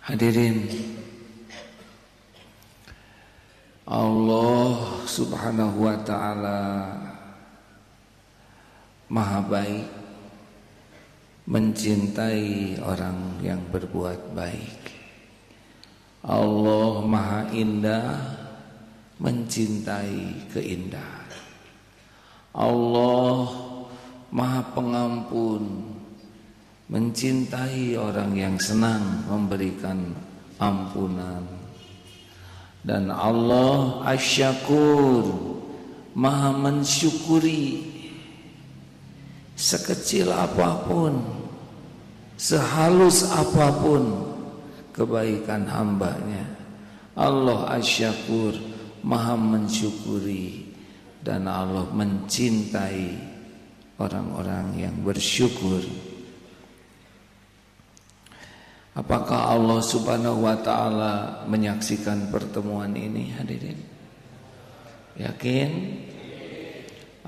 Hadirin, Allah subhanahu wa ta'ala maha baik, mencintai orang yang berbuat baik. Allah maha indah, mencintai keindahan. Allah maha pengampun, mencintai orang yang senang memberikan ampunan. Dan Allah asy-syakur, maha mensyukuri sekecil apapun, sehalus apapun kebaikan hambanya. Allah asy-syakur, maha mensyukuri, dan Allah mencintai orang-orang yang bersyukur. Apakah Allah subhanahu wa ta'ala menyaksikan pertemuan ini, hadirin? Yakin?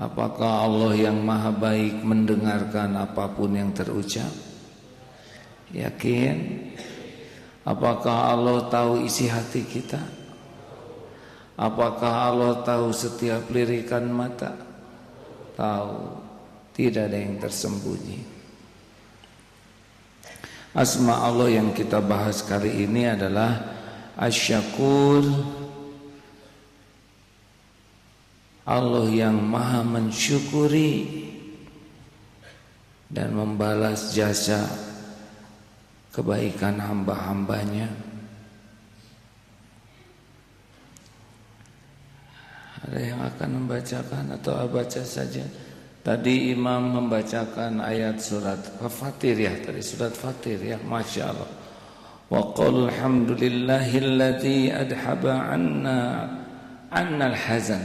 Apakah Allah yang maha baik mendengarkan apapun yang terucap? Yakin? Apakah Allah tahu isi hati kita? Apakah Allah tahu setiap lirikan mata? Tahu. Tidak ada yang tersembunyi. Asma Allah yang kita bahas kali ini adalah Asy-Syakur, Allah yang maha mensyukuri dan membalas jasa kebaikan hamba-hambanya. Ada yang akan membacakan atau baca saja? Tadi imam membacakan ayat surat Fatir ya, tadi surat Fatir ya, Masya Allah. Wa qul alhamdulillahilladzi adhaba annal hazan,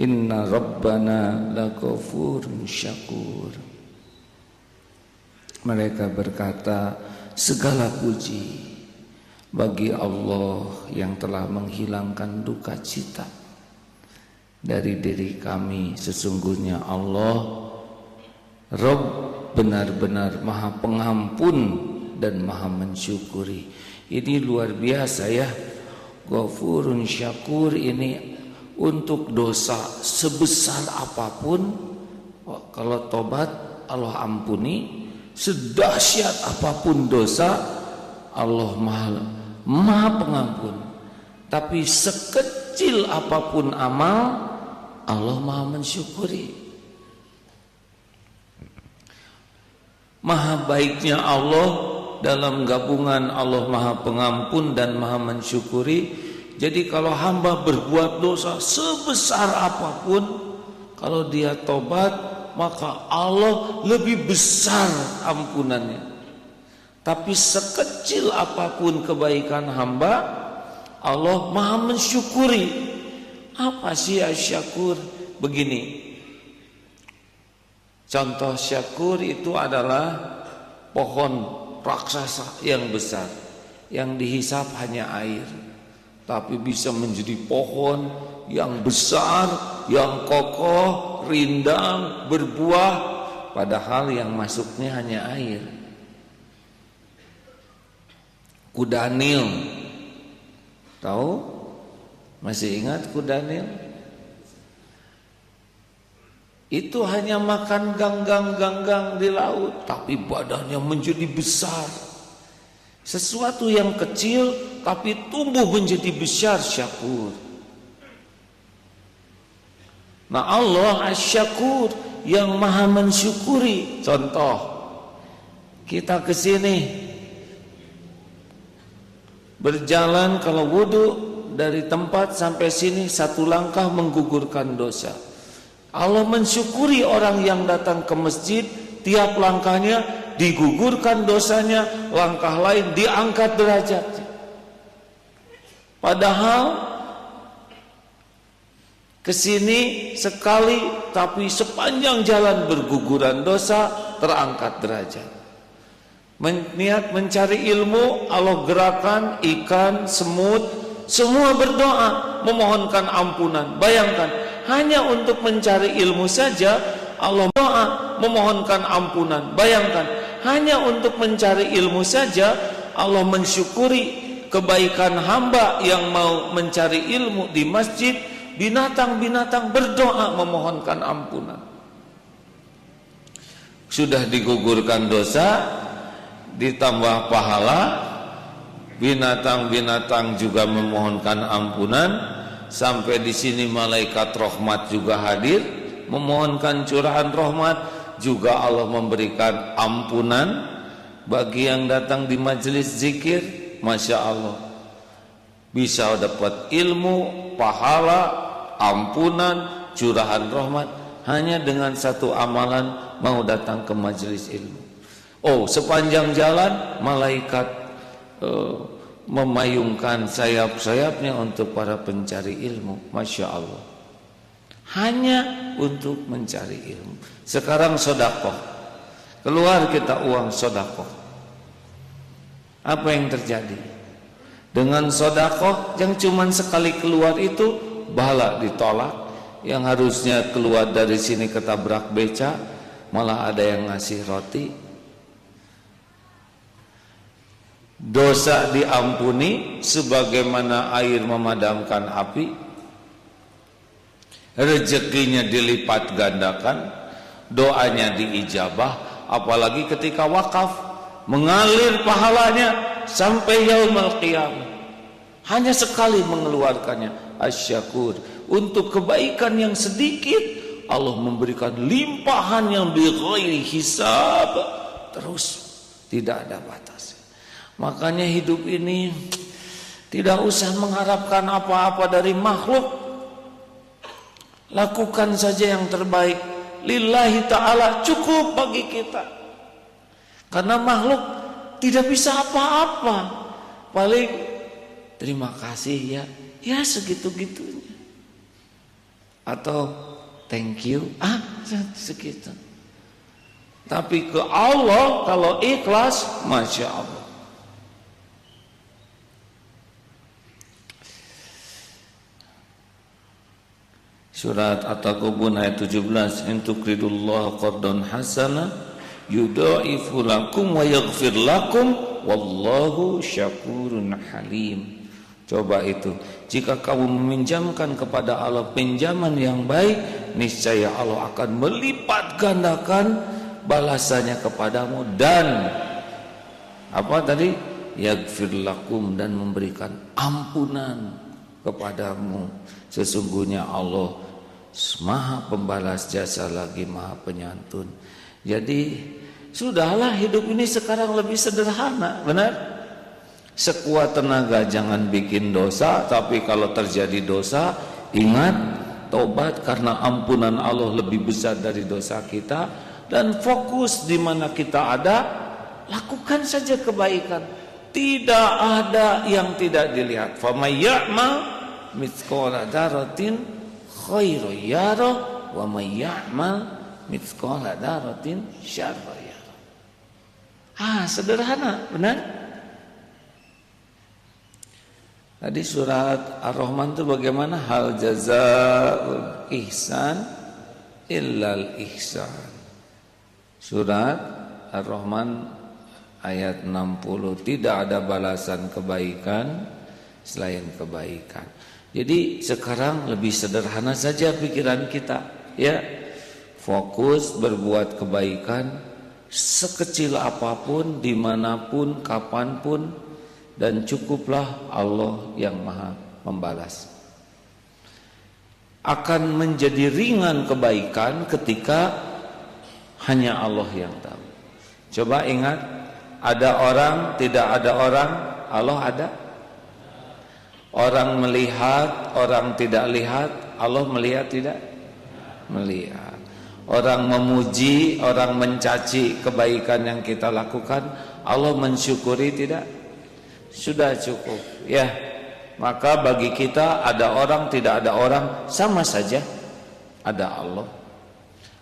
inna rabbana laghafurun syakur. Mereka berkata, segala puji bagi Allah yang telah menghilangkan duka cita dari diri kami. Sesungguhnya Allah Rabb benar-benar maha pengampun dan maha mensyukuri. Ini luar biasa ya. Ghafurun syakur ini untuk dosa sebesar apapun, kalau tobat Allah ampuni. Sedahsyat apapun dosa, Allah maha pengampun. Tapi sekecil apapun amal, Allah maha mensyukuri. Maha baiknya Allah dalam gabungan Allah maha pengampun dan maha mensyukuri. Jadi kalau hamba berbuat dosa sebesar apapun, kalau dia tobat, maka Allah lebih besar ampunannya. Tapi sekecil apapun kebaikan hamba, Allah maha mensyukuri. Apa sih asy-syakur? Begini, contoh syakur itu adalah pohon raksasa yang besar, yang dihisap hanya air, tapi bisa menjadi pohon yang besar, yang kokoh, rindang, berbuah, padahal yang masuknya hanya air. Kuda Nil, tahu? Masih ingat kuda Nil? Itu hanya makan ganggang-ganggang di laut, tapi badannya menjadi besar. Sesuatu yang kecil tapi tumbuh menjadi besar, syakur. Nah, Allah asy-syakur yang maha mensyukuri. Contoh, kita ke sini berjalan, kalau wudu dari tempat sampai sini 1 langkah menggugurkan dosa. Allah mensyukuri orang yang datang ke masjid, tiap langkahnya digugurkan dosanya, langkah lain diangkat derajatnya. Padahal kesini sekali, tapi sepanjang jalan berguguran dosa, terangkat derajat. Niat mencari ilmu, Allah gerakan ikan, semut, semua berdoa memohonkan ampunan. Bayangkan, hanya untuk mencari ilmu saja Allah doa memohonkan ampunan. Bayangkan, hanya untuk mencari ilmu saja Allah mensyukuri kebaikan hamba yang mau mencari ilmu di masjid, binatang-binatang berdoa memohonkan ampunan. Sudah digugurkan dosa, ditambah pahala, binatang-binatang juga memohonkan ampunan. Sampai di sini malaikat rahmat juga hadir memohonkan curahan rahmat. Juga Allah memberikan ampunan bagi yang datang di majelis zikir. Masya Allah, bisa dapat ilmu, pahala, ampunan, curahan rahmat hanya dengan satu amalan, mau datang ke majelis ilmu. Oh, sepanjang jalan malaikat memayungkan sayap-sayapnya untuk para pencari ilmu. Masya Allah, hanya untuk mencari ilmu. Sekarang sedekah, keluar kita uang sedekah. Apa yang terjadi? Dengan sedekah yang cuma sekali keluar itu bala ditolak. Yang harusnya keluar dari sini ketabrak beca, malah ada yang ngasih roti. Dosa diampuni sebagaimana air memadamkan api. Rezekinya dilipat gandakan, doanya diijabah, apalagi ketika wakaf, mengalir pahalanya sampai yaumul qiyamah. Hanya sekali mengeluarkannya. Asyakur, untuk kebaikan yang sedikit Allah memberikan limpahan yang bighairi hisab, terus tidak ada batas. Makanya hidup ini tidak usah mengharapkan apa-apa dari makhluk. Lakukan saja yang terbaik lillahi ta'ala, cukup bagi kita. Karena makhluk tidak bisa apa-apa. Paling terima kasih ya segitu-gitunya. Atau thank you, segitu. Tapi ke Allah kalau ikhlas, Masya Allah. Surat At-Taghabun ayat 17, in tuqridullaha qardan hasana yudha'ifu lakum wa yaghfir lakum wallahu syakurun halim. Coba itu, jika kamu meminjamkan kepada Allah pinjaman yang baik, niscaya Allah akan melipat gandakan balasannya kepadamu. Dan apa tadi? Yaghfir lakum, dan memberikan ampunan kepadamu. Sesungguhnya Allah Maha pembalas jasa lagi Maha penyantun. Jadi sudahlah, hidup ini sekarang lebih sederhana, benar? Sekuat tenaga jangan bikin dosa, tapi kalau terjadi dosa ingat tobat, karena ampunan Allah lebih besar dari dosa kita. Dan fokus di mana kita ada, lakukan saja kebaikan. Tidak ada yang tidak dilihat. Famay ya'mal mithqala dzarratin khairan yarah wa may ya'mal mithqala dzarratin syarran yarah. Sederhana, benar? Tadi surat Ar-Rahman itu bagaimana? Hal jazaa'ul ihsan illal ihsan. Surat Ar-Rahman ayat 60, tidak ada balasan kebaikan selain kebaikan. Jadi sekarang lebih sederhana saja pikiran kita, ya. Fokus berbuat kebaikan sekecil apapun, dimanapun, kapanpun, dan cukuplah Allah yang Maha membalas. Akan menjadi ringan kebaikan ketika hanya Allah yang tahu. Coba ingat, ada orang, tidak ada orang, Allah ada. Orang melihat, orang tidak lihat, Allah melihat tidak? Melihat. Orang memuji, orang mencaci kebaikan yang kita lakukan, Allah mensyukuri tidak? Sudah cukup, ya. Maka bagi kita ada orang, tidak ada orang, sama saja. Ada Allah.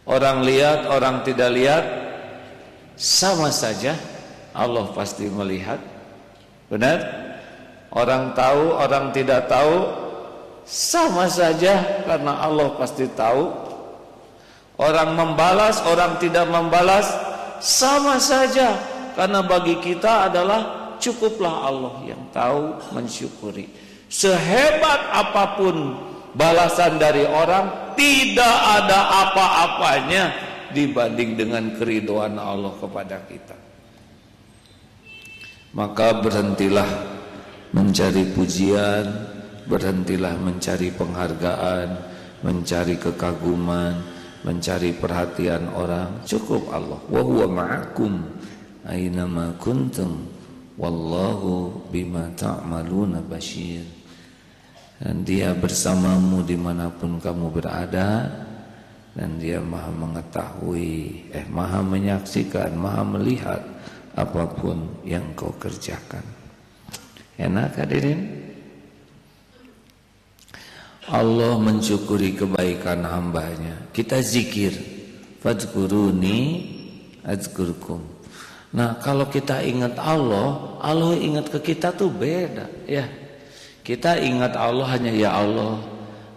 Orang lihat, orang tidak lihat, sama saja. Allah pasti melihat. Benar? Orang tahu, orang tidak tahu, sama saja, karena Allah pasti tahu. Orang membalas, orang tidak membalas, sama saja, karena bagi kita adalah cukuplah Allah yang tahu mensyukuri. Sehebat apapun balasan dari orang, tidak ada apa-apanya dibanding dengan keridhaan Allah kepada kita. Maka berhentilah mencari pujian, berhentilah mencari penghargaan, mencari kekaguman, mencari perhatian orang. Cukup Allah. Wa huwa ma'akum aina ma kuntum wallahu bima ta'maluna basyir. Dan Dia bersamamu dimanapun kamu berada, dan Dia maha mengetahui, maha menyaksikan, maha melihat apapun yang kau kerjakan. Enak hadirin? Allah mensyukuri kebaikan hambanya. Kita zikir, fadhkuruni adzkurkum. Nah, kalau kita ingat Allah, Allah ingat ke kita tuh beda, ya. Kita ingat Allah hanya, ya Allah,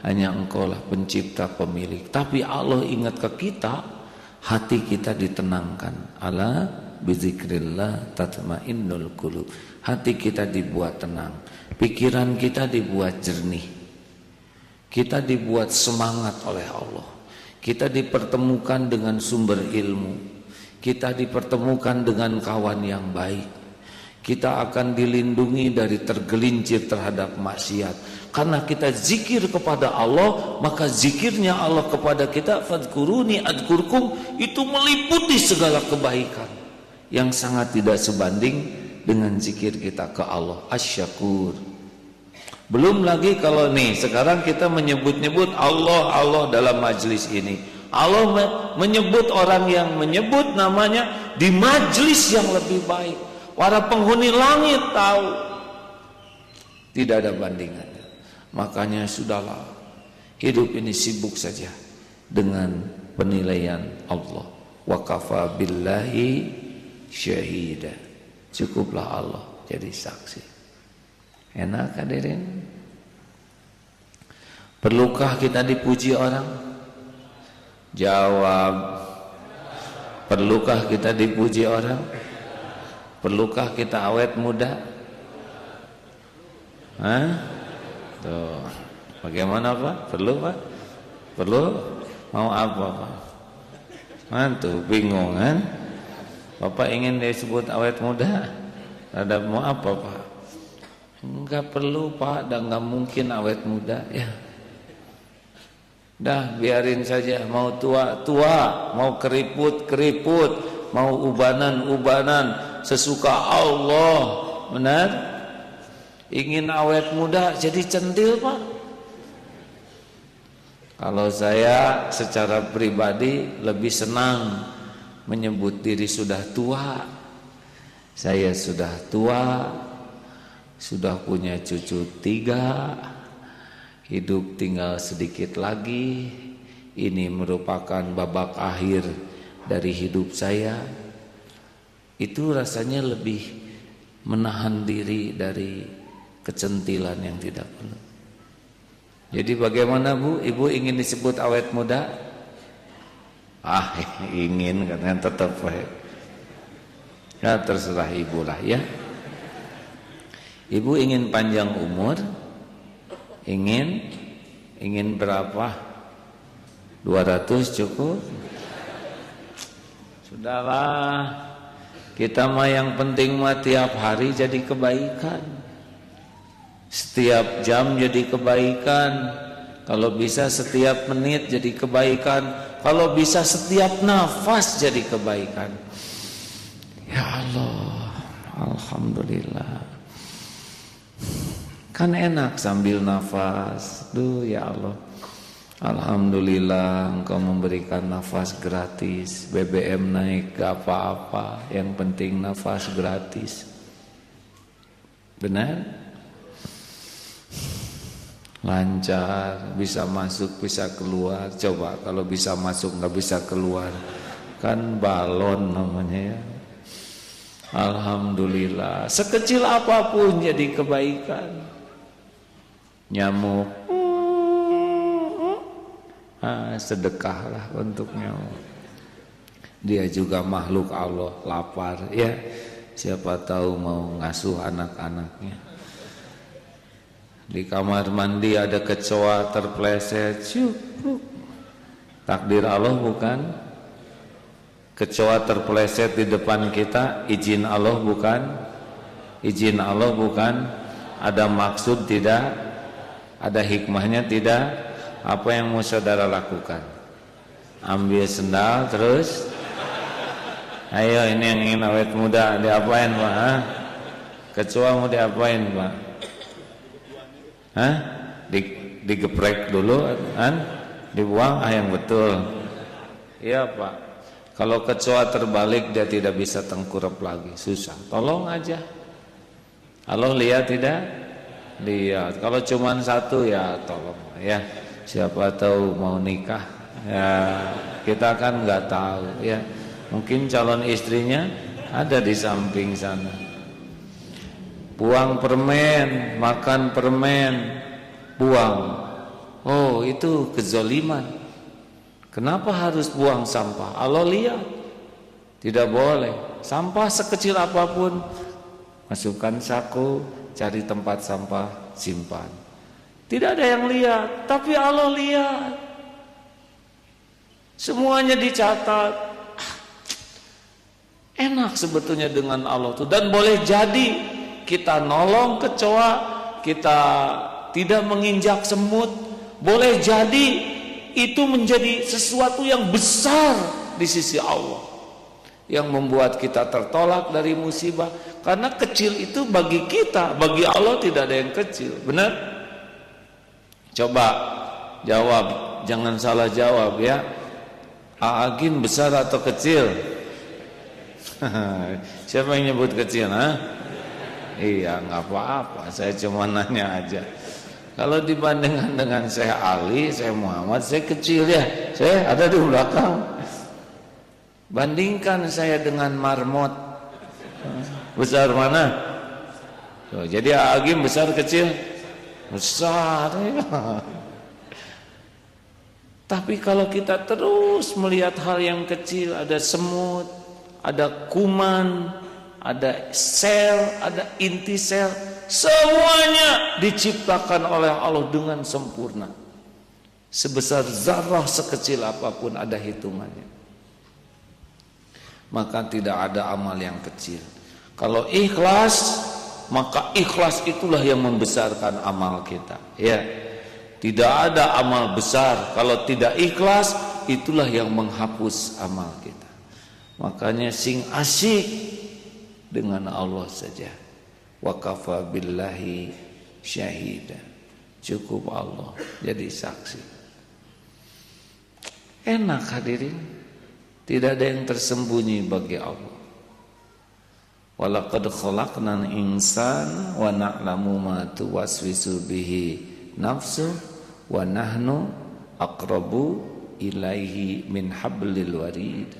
hanya Engkau lah pencipta, pemilik. Tapi Allah ingat ke kita, hati kita ditenangkan. Ala bizikrillah tatmainnul qulub. Hati kita dibuat tenang, pikiran kita dibuat jernih, kita dibuat semangat oleh Allah, kita dipertemukan dengan sumber ilmu, kita dipertemukan dengan kawan yang baik, kita akan dilindungi dari tergelincir terhadap maksiat. Karena kita zikir kepada Allah, maka zikirnya Allah kepada kita, fadhkuruni adzkurkum, itu meliputi segala kebaikan yang sangat tidak sebanding dengan zikir kita ke Allah Asy-Syakur. Belum lagi kalau nih sekarang kita menyebut-nyebut Allah, Allah dalam majlis ini. Allah menyebut orang yang menyebut namanya di majlis yang lebih baik. Para penghuni langit tahu, tidak ada bandingannya. Makanya sudahlah, hidup ini sibuk saja dengan penilaian Allah. Wa kafa billahi syahida. Cukuplah Allah jadi saksi. Enak hadirin? Perlukah kita dipuji orang? Jawab. Perlukah kita dipuji orang? Perlukah kita awet muda? Hah? Tuh. Bagaimana Pak? Perlu Pak? Perlu? Mau apa Pak? Mantu bingung kan? Bapak ingin disebut awet muda? Ada mau apa Pak? Enggak perlu Pak, dan enggak mungkin awet muda ya. Dah biarin saja, mau tua-tua, mau keriput-keriput, mau ubanan-ubanan, sesuka Allah. Benar? Ingin awet muda jadi centil Pak. Kalau saya secara pribadi lebih senang menyebut diri sudah tua. Saya sudah tua, sudah punya cucu 3, hidup tinggal sedikit lagi. Ini merupakan babak akhir dari hidup saya. Itu rasanya lebih menahan diri dari kecentilan yang tidak perlu. Jadi bagaimana Bu? Ibu ingin disebut awet muda? Ingin katanya tetap ya, terserah ibu lah ya. Ibu ingin panjang umur, ingin berapa? 200 cukup? Sudahlah, kita mah yang penting mah tiap hari jadi kebaikan, setiap jam jadi kebaikan, kalau bisa setiap menit jadi kebaikan, kalau bisa setiap nafas jadi kebaikan. Ya Allah, alhamdulillah. Kan enak sambil nafas. Duh ya Allah, alhamdulillah Engkau memberikan nafas gratis. BBM naik gak apa-apa, yang penting nafas gratis. Benar? Lancar, bisa masuk, bisa keluar. Coba kalau bisa masuk gak bisa keluar, kan balon namanya ya. Alhamdulillah, sekecil apapun jadi kebaikan. Nyamuk, sedekahlah untuk nyamuk. Dia juga makhluk Allah, lapar ya. Siapa tahu mau ngasuh anak-anaknya. Di kamar mandi ada kecoa terpleset, cukup. Takdir Allah bukan? Kecoa terpleset di depan kita, izin Allah bukan? Izin Allah bukan? Ada maksud tidak? Ada hikmahnya tidak? Apa yang mau saudara lakukan? Ambil sendal terus? Ayo, ini yang ingin awet muda, diapain Pak? Hah? Kecoa mau diapain Pak? Hah? Digeprek dulu kan? Dibuang yang betul. Iya Pak. Kalau kecoa terbalik dia tidak bisa tengkurap lagi, susah. Tolong aja. Allah lihat tidak? Lihat. Kalau cuma satu ya tolong ya. Siapa tahu mau nikah. Ya, kita kan nggak tahu ya. Mungkin calon istrinya ada di samping sana. Buang permen, makan permen, buang. Oh, itu kezaliman. Kenapa harus buang sampah? Allah lihat. Tidak boleh. Sampah sekecil apapun, masukkan saku, cari tempat sampah, simpan. Tidak ada yang lihat, tapi Allah lihat. Semuanya dicatat. Enak sebetulnya dengan Allah itu. Dan boleh jadi kita nolong kecoa, kita tidak menginjak semut. Boleh jadi itu menjadi sesuatu yang besar di sisi Allah, yang membuat kita tertolak dari musibah. Karena kecil itu bagi kita, bagi Allah tidak ada yang kecil. Benar? Coba jawab, jangan salah jawab ya. Agin besar atau kecil? Siapa yang nyebut kecil? Iya, nggak apa-apa. Saya cuma nanya aja. Kalau dibandingkan dengan saya Ali, saya Muhammad, saya kecil ya. Saya ada di belakang. Bandingkan saya dengan marmot. Besar mana? So, jadi Agim besar kecil? Besar ya. Tapi kalau kita terus melihat hal yang kecil, ada semut, ada kuman, ada sel, ada inti sel, semuanya diciptakan oleh Allah dengan sempurna. Sebesar zarah sekecil apapun ada hitungannya. Maka tidak ada amal yang kecil. Kalau ikhlas, maka ikhlas itulah yang membesarkan amal kita. Ya, tidak ada amal besar kalau tidak ikhlas, itulah yang menghapus amal kita. Makanya sing asyik dengan Allah saja. Wa kafa billahi syahida. Cukup Allah jadi saksi. Enak hadirin. Tidak ada yang tersembunyi bagi Allah. Walaqad khalaqnal insana wa na'lamu ma tuwaswisu bihi nafsu wa nahnu aqrabu ilaihi min hablil warid.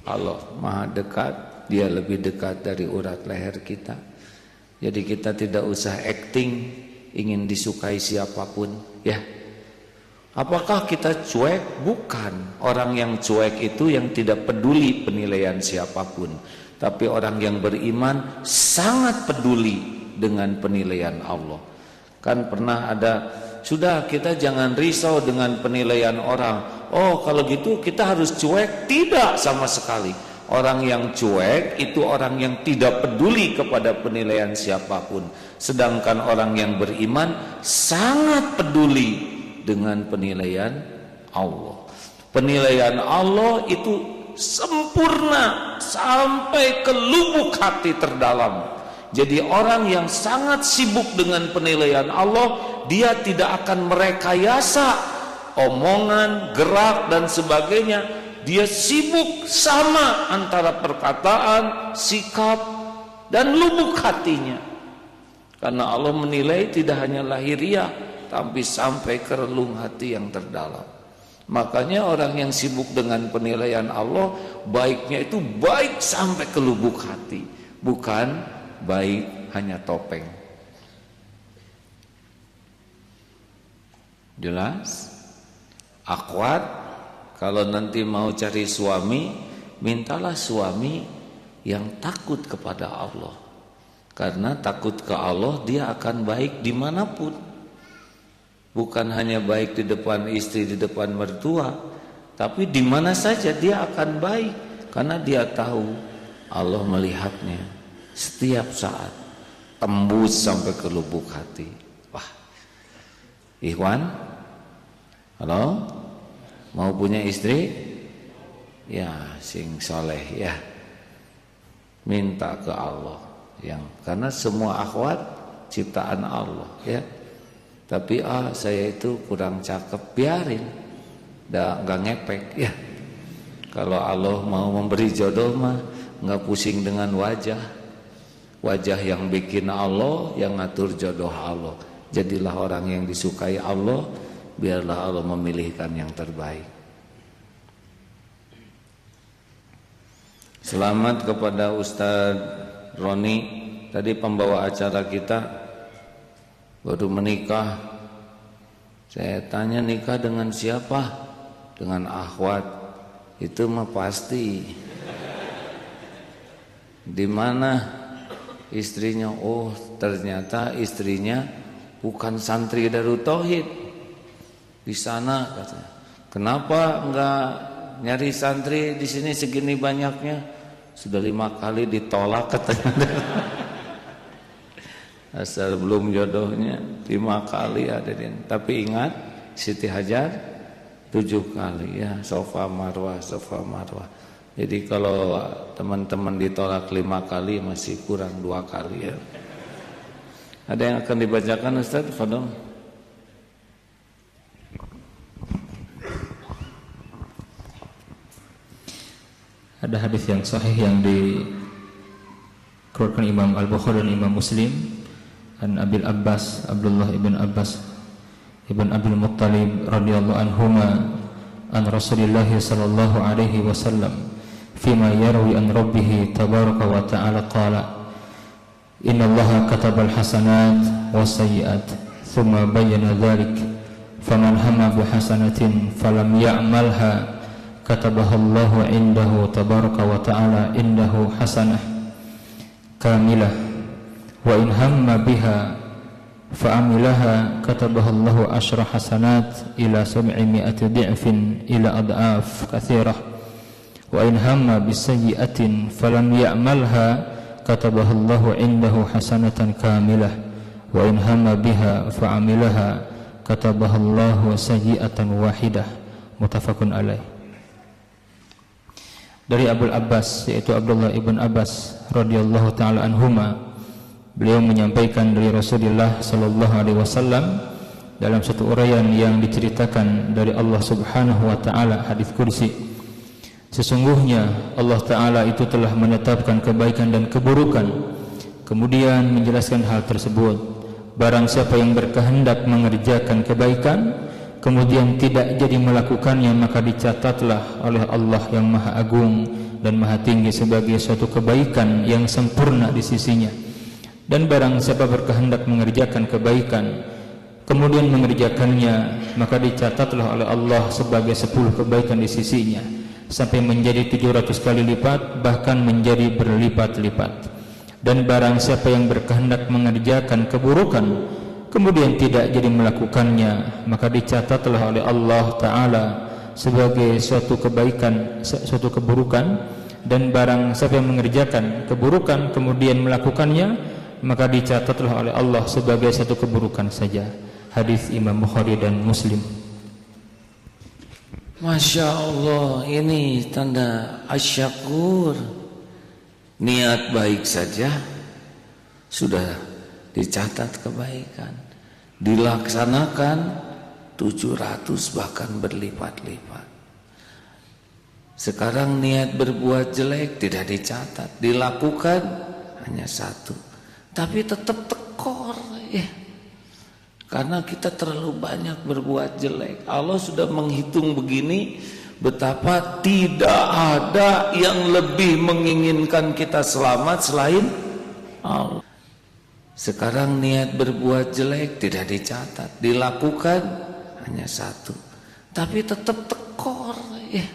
Allah maha dekat, dia lebih dekat dari urat leher kita. Jadi kita tidak usah acting ingin disukai siapapun ya. Apakah kita cuek? Bukan. Orang yang cuek itu yang tidak peduli penilaian siapapun. Tapi orang yang beriman sangat peduli dengan penilaian Allah. Kan pernah ada, sudah kita jangan risau dengan penilaian orang. Oh kalau gitu kita harus cuek? Tidak sama sekali. Orang yang cuek itu orang yang tidak peduli kepada penilaian siapapun. Sedangkan orang yang beriman sangat peduli dengan penilaian Allah. Penilaian Allah itu sempurna sampai ke lubuk hati terdalam. Jadi orang yang sangat sibuk dengan penilaian Allah, dia tidak akan merekayasa omongan, gerak dan sebagainya. Dia sibuk sama antara perkataan, sikap dan lubuk hatinya. Karena Allah menilai tidak hanya lahiriah, tapi sampai ke relung hati yang terdalam. Makanya orang yang sibuk dengan penilaian Allah, baiknya itu baik sampai ke lubuk hati, bukan baik hanya topeng. Jelas? Akhwat, kalau nanti mau cari suami, mintalah suami yang takut kepada Allah. Karena takut ke Allah, dia akan baik dimanapun. Bukan hanya baik di depan istri, di depan mertua, tapi di mana saja dia akan baik. Karena dia tahu Allah melihatnya setiap saat, tembus sampai ke lubuk hati. Wah, Ikhwan, halo, mau punya istri? Ya, sing soleh ya, minta ke Allah, karena semua akhwat ciptaan Allah ya. Tapi saya itu kurang cakep, biarin, nggak ngepek ya. Kalau Allah mau memberi jodoh mah nggak pusing dengan wajah yang bikin Allah, yang ngatur jodoh Allah. Jadilah orang yang disukai Allah, biarlah Allah memilihkan yang terbaik. Selamat kepada Ustadz Roni, tadi pembawa acara kita baru menikah. Saya tanya, nikah dengan siapa? Dengan akhwat. Itu mah pasti. Di mana istrinya? Oh, ternyata istrinya bukan santri Darut Tauhid. Di sana katanya. Kenapa enggak nyari santri di sini segini banyaknya? Sudah 5 kali ditolak katanya. Asal belum jodohnya 5 kali ada dia. Tapi ingat, Siti Hajar 7 kali ya, Safa Marwah. Jadi kalau teman-teman ditolak 5 kali masih kurang 2 kali ya. Ada yang akan dibacakan Ustaz? Fadhol. Ada hadis yang sahih yang dikeluarkan Imam Al-Bukhari dan Imam Muslim, an Abil Abbas, Abdullah ibn Abbas ibn Abdul Muttalib radhiyallahu anhuma, an Rasulillah sallallahu alaihi wasallam fima yarwi an rabbih tabaraka wa ta'ala qala inna Allaha kataba al-hasanat was-sayyi'at thumma bayyana dhalik faman hamma bi hasanatin falam ya'malha katabaha Allahu indahu tabaraka wa ta'ala indahu hasanah kamilah wa in hamma biha fa'amilaha katabaha Allahu asyra hasanat ila 700 di'fin ila ad'af katsirah wa in hamma bisayyi'atin falam ya'malha katabaha Allahu indahu hasanatan kamilah wa in hamma biha fa'amilaha katabaha Allahu sayyi'atan wahidah. Muttafaqun alaih. Dari Abul Abbas, yaitu Abdullah ibn Abbas radhiyallahu taala anhuma, beliau menyampaikan dari Rasulullah sallallahu alaihi wasallam dalam satu uraian yang diceritakan dari Allah Subhanahu wa taala, hadis qudsi, sesungguhnya Allah taala itu telah menetapkan kebaikan dan keburukan, kemudian menjelaskan hal tersebut. Barang siapa yang berkehendak mengerjakan kebaikan kemudian tidak jadi melakukannya, maka dicatatlah oleh Allah yang Maha Agung dan Maha Tinggi sebagai suatu kebaikan yang sempurna di sisinya. Dan barang siapa berkehendak mengerjakan kebaikan kemudian mengerjakannya, maka dicatatlah oleh Allah sebagai 10 kebaikan di sisinya, sampai menjadi 700 kali lipat, bahkan menjadi berlipat-lipat. Dan barang siapa yang berkehendak mengerjakan keburukan kemudian tidak jadi melakukannya, maka dicatatlah oleh Allah Ta'ala sebagai suatu kebaikan, suatu keburukan. Dan barang siapa yang mengerjakan keburukan kemudian melakukannya, maka dicatatlah oleh Allah sebagai satu keburukan saja. Hadis Imam Bukhari dan Muslim. Masya Allah, ini tanda asyakur. Niat baik saja sudah dicatat kebaikan, dilaksanakan 700 bahkan berlipat-lipat. Sekarang niat berbuat jelek tidak dicatat, dilakukan hanya 1, tapi tetap tekor ya. Karena kita terlalu banyak berbuat jelek. Allah sudah menghitung begini, betapa tidak ada yang lebih menginginkan kita selamat selain Allah. Sekarang niat berbuat jelek tidak dicatat, dilakukan hanya 1, tapi tetap tekor ya.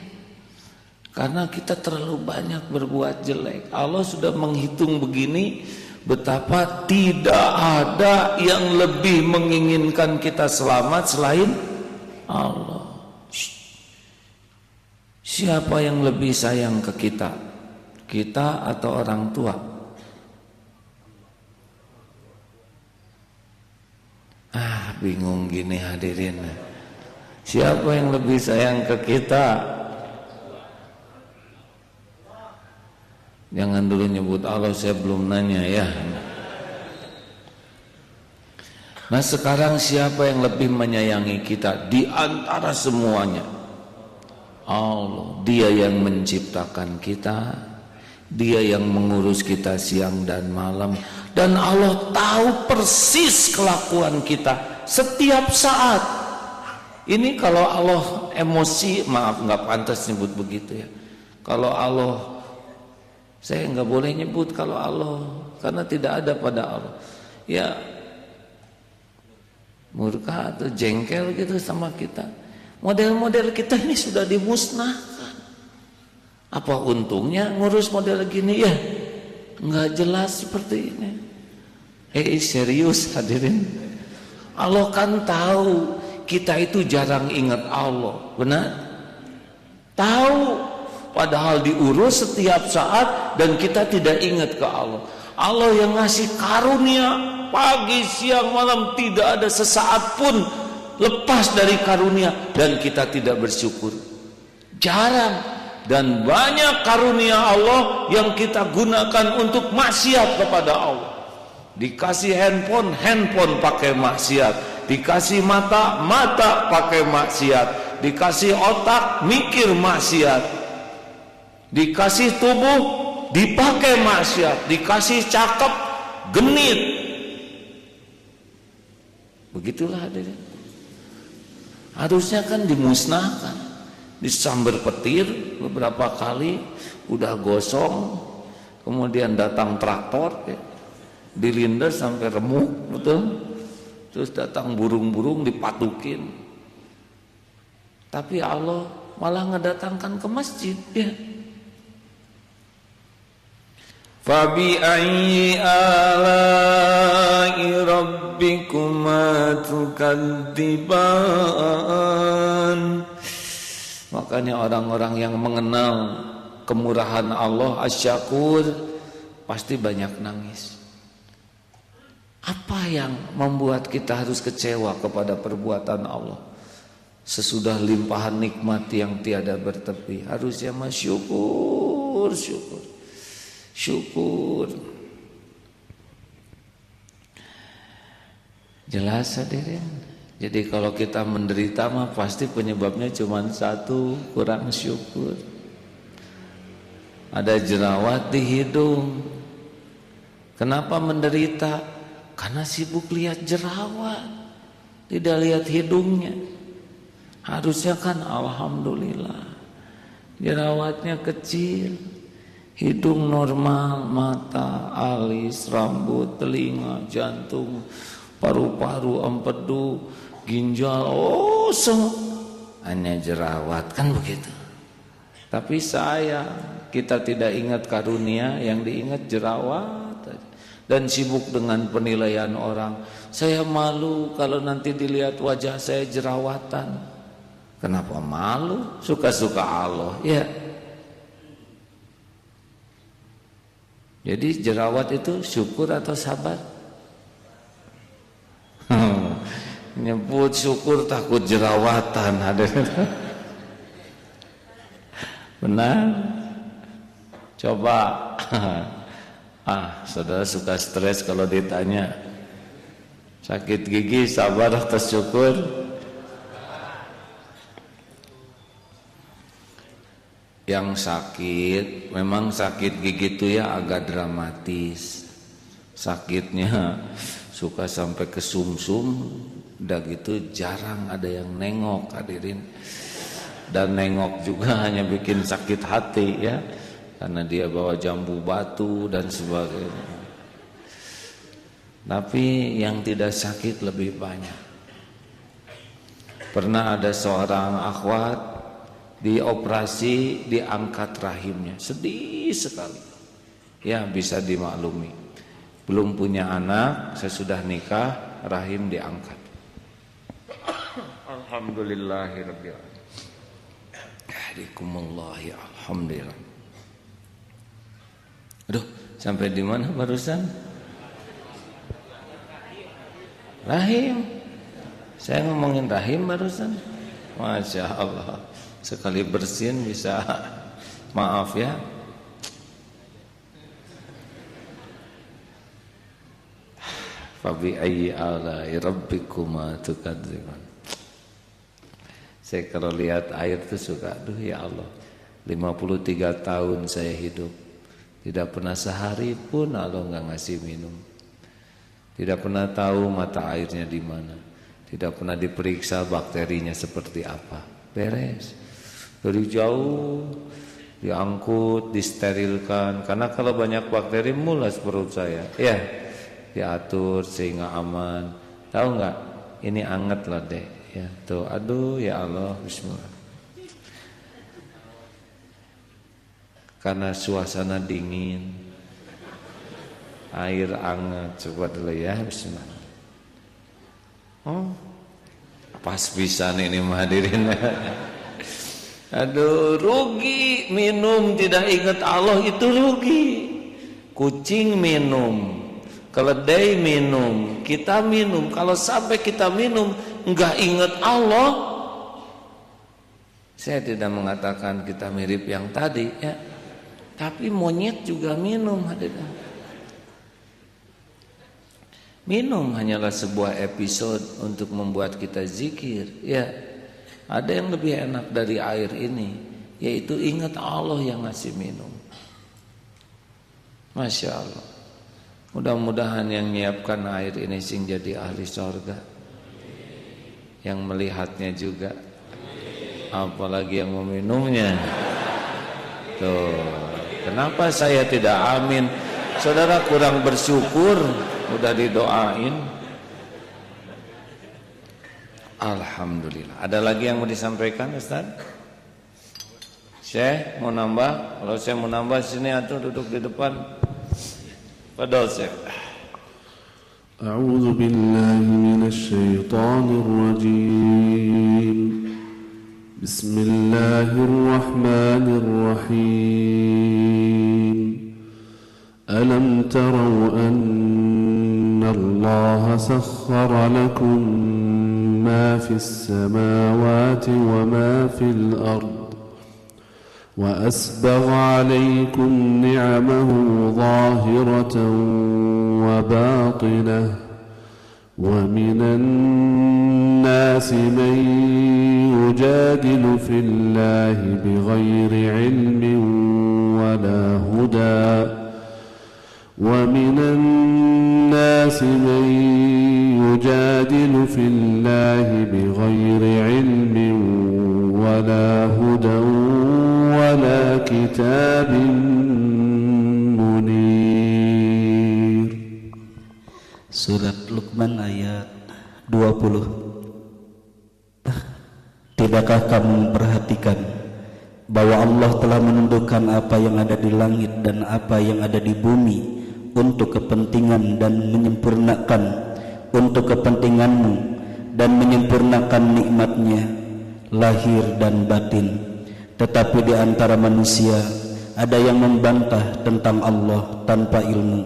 Karena kita terlalu banyak berbuat jelek. Allah sudah menghitung begini, betapa tidak ada yang lebih menginginkan kita selamat selain Allah. Siapa yang lebih sayang ke kita? Kita atau orang tua? Bingung gini hadirin. Siapa yang lebih sayang ke kita? Jangan dulu nyebut Allah, saya belum nanya ya. Nah sekarang siapa yang lebih menyayangi kita di antara semuanya? Allah. Dia yang menciptakan kita, Dia yang mengurus kita siang dan malam, dan Allah tahu persis kelakuan kita setiap saat. Ini kalau Allah emosi, maaf nggak pantas nyebut begitu ya. Kalau Allah, saya nggak boleh nyebut kalau Allah, karena tidak ada pada Allah. Ya murka atau jengkel gitu sama kita. Model-model kita ini sudah dimusnahkan. Apa untungnya ngurus model gini ya? Nggak jelas seperti ini. Serius hadirin. Allah kan tahu kita itu jarang ingat Allah, benar? Tahu. Padahal diurus setiap saat dan kita tidak ingat ke Allah. Allah yang ngasih karunia pagi, siang, malam, tidak ada sesaat pun lepas dari karunia dan kita tidak bersyukur. Jarang. Dan banyak karunia Allah yang kita gunakan untuk maksiat kepada Allah. Dikasih handphone pakai maksiat. Dikasih mata pakai maksiat. Dikasih otak mikir maksiat. Dikasih tubuh dipakai maksiat, dikasih cakep genit. Begitulah hadirin. Harusnya kan dimusnahkan, disambar petir beberapa kali, udah gosong, kemudian datang traktor, ya, dilindas sampai remuk, betul. Terus datang burung-burung dipatukin. Tapi Allah malah ngedatangkan ke masjid, ya. Fabi'ayyi ala'i rabbikuma tukadziban. Makanya orang-orang yang mengenal kemurahan Allah, asyakur, pasti banyak nangis. Apa yang membuat kita harus kecewa kepada perbuatan Allah? Sesudah limpahan nikmat yang tiada bertepi, harusnya syukur. Jelas hadirin. Jadi kalau kita menderita mah pasti penyebabnya cuma satu, kurang syukur. Ada jerawat di hidung. Kenapa menderita? Karena sibuk lihat jerawat, tidak lihat hidungnya. Harusnya kan alhamdulillah, jerawatnya kecil, hidung normal, mata, alis, rambut, telinga, jantung, paru-paru, empedu, ginjal, semua hanya jerawat, kan begitu. Tapi kita tidak ingat karunia, yang diingat jerawat. Dan sibuk dengan penilaian orang. Saya malu kalau nanti dilihat wajah saya jerawatan. Kenapa malu? Suka-suka Allah, ya. Jadi jerawat itu syukur atau sabar? Nyebut syukur takut jerawatan, hadirin. Benar? Coba. Saudara suka stres kalau ditanya sakit gigi sabar atau syukur? Yang sakit, memang sakit gigi itu ya agak dramatis. Sakitnya suka sampai ke sumsum, udah gitu jarang ada yang nengok, hadirin. Dan nengok juga hanya bikin sakit hati, ya. Karena dia bawa jambu batu dan sebagainya. Tapi yang tidak sakit lebih banyak. Pernah ada seorang akhwat dioperasi, diangkat rahimnya. Sedih sekali. Ya, bisa dimaklumi. Belum punya anak, sesudah nikah, rahim diangkat. Alhamdulillahirabbil alamin. Yahdikumullah, ya alhamdulillah. Aduh, sampai di mana barusan? Rahim. Saya ngomongin rahim barusan. Masya Allah. Sekali bersin bisa. Maaf ya. Fabi ayyi ala'i rabbikuma tukadziban. Saya kalau lihat air itu suka, aduh ya Allah. 53 tahun saya hidup, tidak pernah sehari pun Allah enggak ngasih minum. Tidak pernah tahu mata airnya di mana. Tidak pernah diperiksa bakterinya seperti apa. Beres. Dari jauh diangkut, disterilkan. Karena kalau banyak bakteri mulas perut saya. Ya, diatur sehingga aman. Tahu enggak? Ini anget lah deh. Ya, tuh, aduh ya Allah, bismillah. Karena suasana dingin, air hangat, coba dulu ya, bismillah. Oh, pas bisa nih hadirin. Aduh, rugi minum tidak ingat Allah itu rugi. Kucing minum, keledai minum, kita minum. Kalau sampai kita minum enggak ingat Allah, saya tidak mengatakan kita mirip yang tadi ya. Tapi monyet juga minum, hadirin. Minum hanyalah sebuah episode untuk membuat kita zikir. Ya, ada yang lebih enak dari air ini, yaitu ingat Allah yang ngasih minum. Masya Allah. Mudah-mudahan yang menyiapkan air ini sing jadi ahli surga, yang melihatnya juga, apalagi yang meminumnya. Tuh. Kenapa saya tidak amin? Saudara kurang bersyukur, udah didoain. Alhamdulillah. Ada lagi yang mau disampaikan, Ustaz? Syekh mau nambah? Kalau saya mau nambah sini atau duduk di depan. Padahal Syekh. A'udzu billahi minasy syaithanir rajim. Bismillahirrahmanirrahim. Alam tarau anna Allah sakhkhara lakum ma fis samawati wa ma fil ard wa asbagha alaykum ni'amahu zahiratan wa batinah wa minan nasi man yujadilu fillahi bighairi ilmin wala huda wa minan nasi man yujadilu fillahi bighairi ilmin wala hudan wala kitabin munir. Surat Luqman ayat 20. Tidakkah kamu memperhatikan bahwa Allah telah menentukan apa yang ada di langit dan apa yang ada di bumi untuk kepentingan dan menyempurnakan untuk kepentinganmu dan menyempurnakan nikmatnya lahir dan batin. Tetapi di antara manusia ada yang membantah tentang Allah tanpa ilmu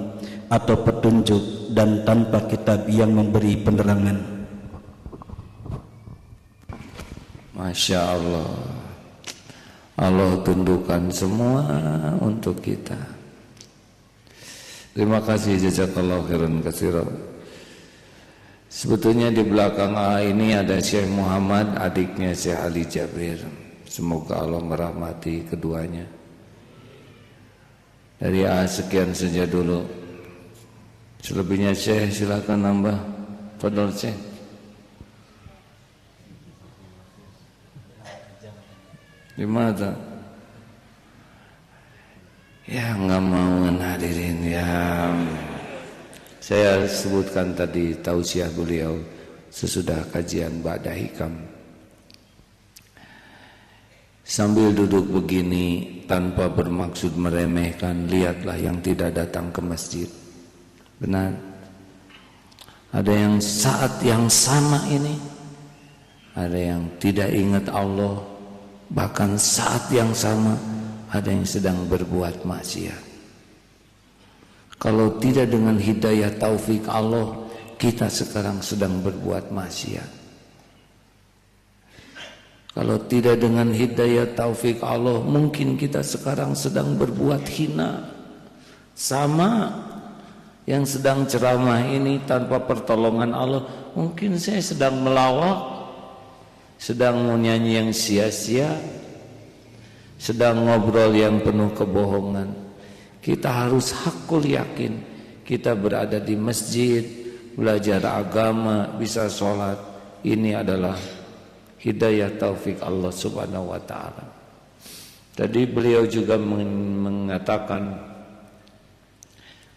atau petunjuk dan tanpa kitab yang memberi penerangan. Masya Allah. Allah tundukkan semua untuk kita. Terima kasih, jazakallahu khairan katsiran. Sebetulnya di belakang ini ada Syekh Muhammad, adiknya Syekh Ali Jabir. Semoga Allah merahmati keduanya. Dari sekian saja dulu. Selebihnya Syekh silakan nambah. Fadhol Syekh. Di mana? Ya nggak mau hadirin ya. Saya sebutkan tadi tausiah beliau sesudah kajian Ba'da Hikam. Sambil duduk begini tanpa bermaksud meremehkan, lihatlah yang tidak datang ke masjid. Benar. Ada yang saat yang sama ini, ada yang tidak ingat Allah, bahkan saat yang sama ada yang sedang berbuat maksiat. Kalau tidak dengan hidayah taufik Allah, kita sekarang sedang berbuat maksiat. Kalau tidak dengan hidayah taufik Allah, mungkin kita sekarang sedang berbuat hina. Sama yang sedang ceramah ini tanpa pertolongan Allah, mungkin saya sedang melawak, sedang menyanyi yang sia-sia, sedang ngobrol yang penuh kebohongan. Kita harus hakul yakin kita berada di masjid, belajar agama, bisa sholat. Ini adalah hidayah taufik Allah subhanahu wa ta'ala. Tadi beliau juga mengatakan,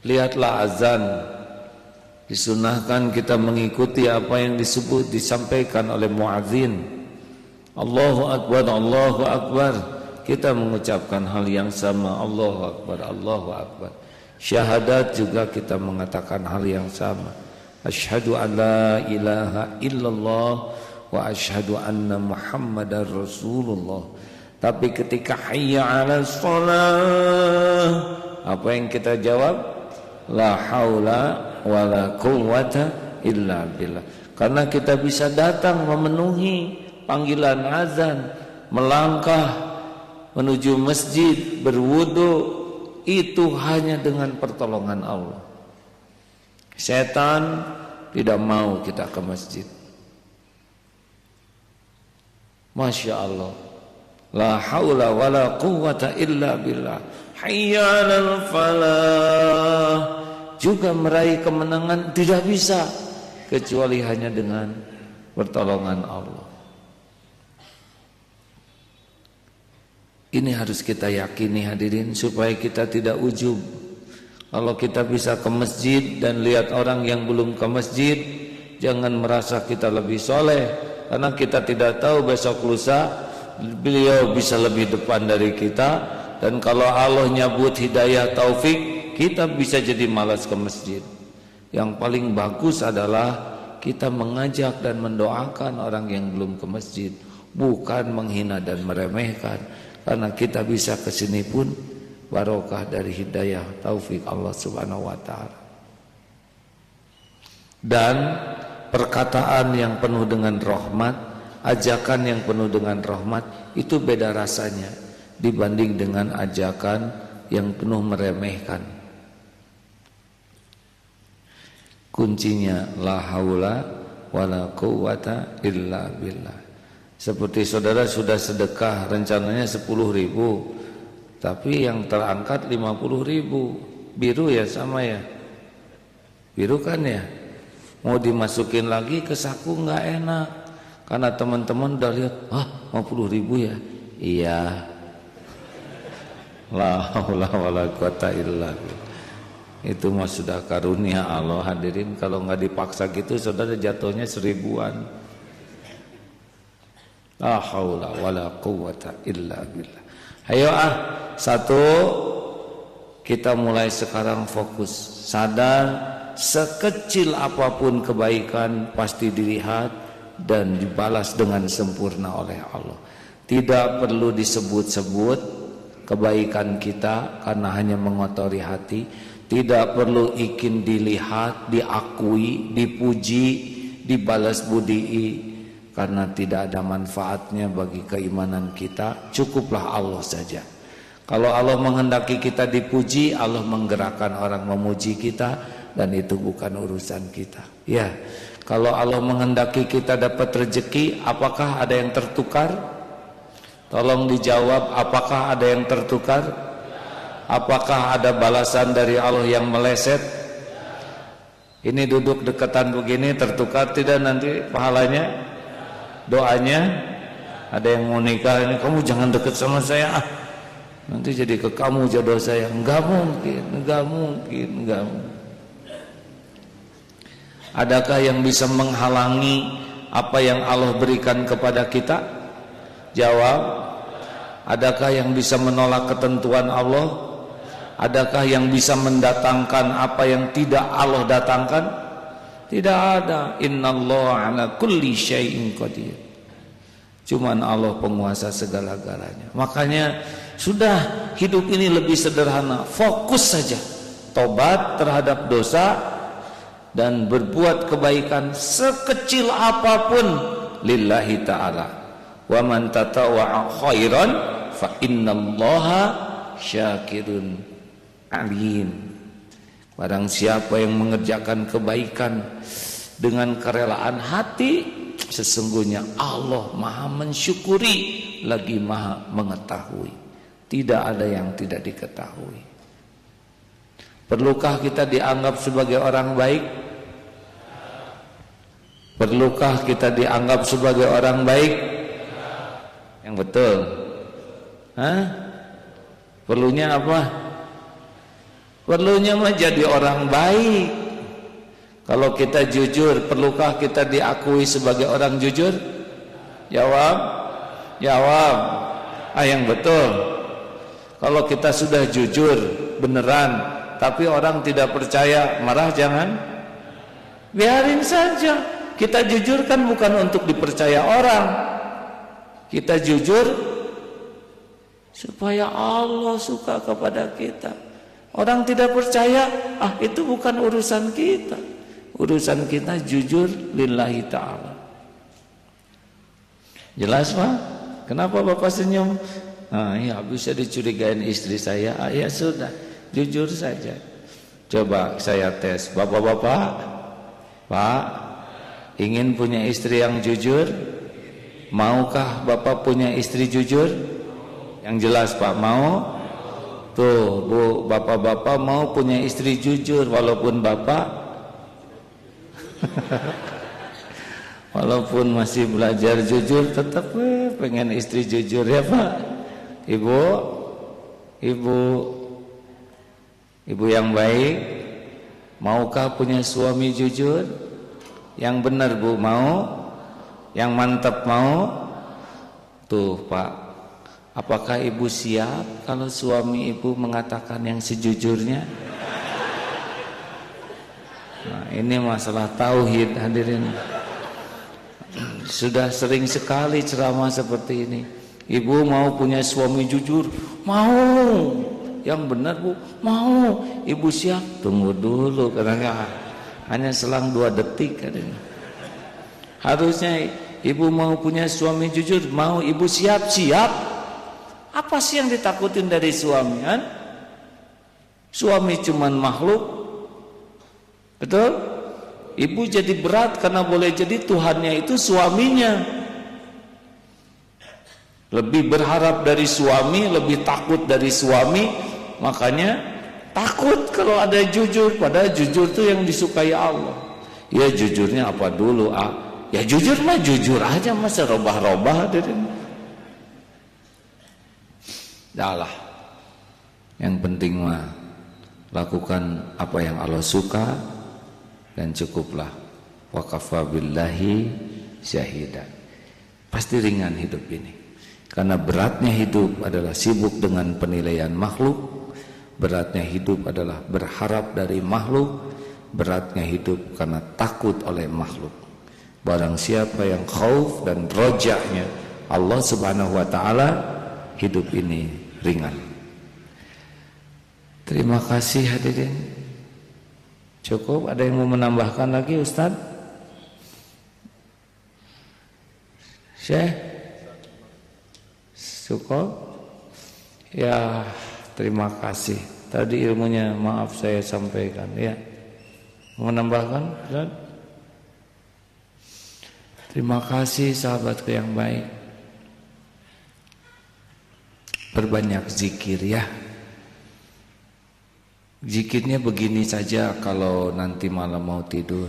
lihatlah azan, disunahkan kita mengikuti apa yang disampaikan oleh muadzin. Allahu akbar, Allahu akbar. Kita mengucapkan hal yang sama, Allahu akbar, Allahu akbar. Syahadat juga kita mengatakan hal yang sama. Asyhadu an la ilaha illallah wa asyhadu anna Muhammadar Rasulullah. Tapi ketika hayya 'alas shalah, apa yang kita jawab? La haula wala quwwata illa billah. Karena kita bisa datang memenuhi panggilan azan, melangkah menuju masjid, berwudu, itu hanya dengan pertolongan Allah. Setan tidak mau kita ke masjid. Masya Allah, la haula wala quwwata illa billah. Hayya 'alal falah. Juga meraih kemenangan tidak bisa kecuali hanya dengan pertolongan Allah. Ini harus kita yakini hadirin, supaya kita tidak ujub. Kalau kita bisa ke masjid dan lihat orang yang belum ke masjid, jangan merasa kita lebih soleh, karena kita tidak tahu besok lusa beliau bisa lebih depan dari kita. Dan kalau Allah nyabut hidayah taufik, kita bisa jadi malas ke masjid. Yang paling bagus adalah kita mengajak dan mendoakan orang yang belum ke masjid, bukan menghina dan meremehkan. Karena kita bisa ke sini pun barokah dari hidayah taufik Allah subhanahu wa ta'ala. Dan perkataan yang penuh dengan rahmat, ajakan yang penuh dengan rahmat, itu beda rasanya dibanding dengan ajakan yang penuh meremehkan. Kuncinya la haula wala quwwata illa billah. Seperti saudara sudah sedekah rencananya 10.000, tapi yang terangkat 50.000. Biru ya, sama ya, biru kan ya. Mau dimasukin lagi ke saku nggak enak, karena teman-teman udah lihat, 50.000 ya, iya. La haula wala quwwata illa billah. Itu mah sudah karunia Allah hadirin. Kalau nggak dipaksa gitu, saudara jatuhnya 1000-an. La haula wala quwwata illa billah. Ayo satu, kita mulai sekarang fokus, sadar sekecil apapun kebaikan pasti dilihat dan dibalas dengan sempurna oleh Allah. Tidak perlu disebut-sebut kebaikan kita karena hanya mengotori hati. Tidak perlu ingin dilihat, diakui, dipuji, dibalas budii, karena tidak ada manfaatnya bagi keimanan kita. Cukuplah Allah saja. Kalau Allah menghendaki kita dipuji, Allah menggerakkan orang memuji kita, dan itu bukan urusan kita. Ya, kalau Allah menghendaki kita dapat rezeki, apakah ada yang tertukar? Tolong dijawab, apakah ada yang tertukar? Apakah ada balasan dari Allah yang meleset? Ini duduk dekatan begini tertukar tidak nanti pahalanya? Doanya? Ada yang mau nikah, ini kamu jangan deket sama saya, nanti jadi ke kamu jodoh saya. Enggak mungkin, enggak mungkin, enggak mungkin. Adakah yang bisa menghalangi apa yang Allah berikan kepada kita? Jawab, Adakah yang bisa menolak ketentuan Allah? Adakah yang bisa mendatangkan apa yang tidak Allah datangkan? Tidak ada. Innallaha ala kulli syai'in qadir. Cuman Allah penguasa segala-galanya. Makanya sudah, hidup ini lebih sederhana. Fokus saja tobat terhadap dosa dan berbuat kebaikan sekecil apapun lillahi ta'ala. Wa man tatawwa'a khairan fa innallaha syakirun alim. Barang siapa yang mengerjakan kebaikan dengan kerelaan hati, sesungguhnya Allah Maha mensyukuri lagi Maha mengetahui. Tidak ada yang tidak diketahui. Perlukah kita dianggap sebagai orang baik? Perlukah kita dianggap sebagai orang baik? Yang betul. Hah? Perlunya apa? Perlunya menjadi orang baik. Kalau kita jujur, perlukah kita diakui sebagai orang jujur? Jawab. Jawab. Yang betul. Kalau kita sudah jujur beneran, tapi orang tidak percaya, marah jangan. Biarin saja. Kita jujur kan bukan untuk dipercaya orang. Kita jujur supaya Allah suka kepada kita. Orang tidak percaya, itu bukan urusan kita. Urusan kita jujur lillahi ta'ala. Jelas Pak? Kenapa Bapak senyum? Ya bisa dicurigain istri saya. Ya sudah, jujur saja. Coba saya tes. Bapak-bapak, Pak, ingin punya istri yang jujur? Maukah Bapak punya istri jujur? Yang jelas Pak, mau? Tuh Bu, bapak-bapak mau punya istri jujur, walaupun bapak walaupun masih belajar jujur, tetap pengen istri jujur ya Pak. Ibu yang baik, maukah punya suami jujur? Yang benar Bu, mau? Yang mantap mau? Tuh Pak, apakah ibu siap kalau suami ibu mengatakan yang sejujurnya? Nah, ini masalah tauhid hadirin. Sudah sering sekali ceramah seperti ini. Ibu mau punya suami jujur? Mau. Yang benar Bu, mau. Ibu siap? Tunggu dulu, karena hanya selang 2 detik hadirin. Harusnya ibu mau punya suami jujur, mau. Ibu siap? Siap. Apa sih yang ditakutin dari suami kan? Suami cuman makhluk. Betul? Ibu jadi berat karena boleh jadi Tuhannya itu suaminya. Lebih berharap dari suami, lebih takut dari suami. Makanya takut kalau ada jujur. Padahal jujur itu yang disukai Allah. Ya jujurnya apa dulu? Ya jujur mah jujur aja, masa robah-robah hadirin. Dahlah, yang penting mah lakukan apa yang Allah suka dan cukuplah. Wa kafa billahi syahida. Pasti ringan hidup ini. Karena beratnya hidup adalah sibuk dengan penilaian makhluk. Beratnya hidup adalah berharap dari makhluk. Beratnya hidup karena takut oleh makhluk. Barang siapa yang khauf dan rojaknya Allah Subhanahu wa taala, hidup ini ringan. Terima kasih hadirin. Cukup? Ada yang mau menambahkan lagi Ustaz? Syekh? Cukup? Ya, terima kasih. Tadi ilmunya maaf saya sampaikan ya. Mau menambahkan Ustaz? Terima kasih sahabatku yang baik. Perbanyak zikir ya. Zikirnya begini saja kalau nanti malam mau tidur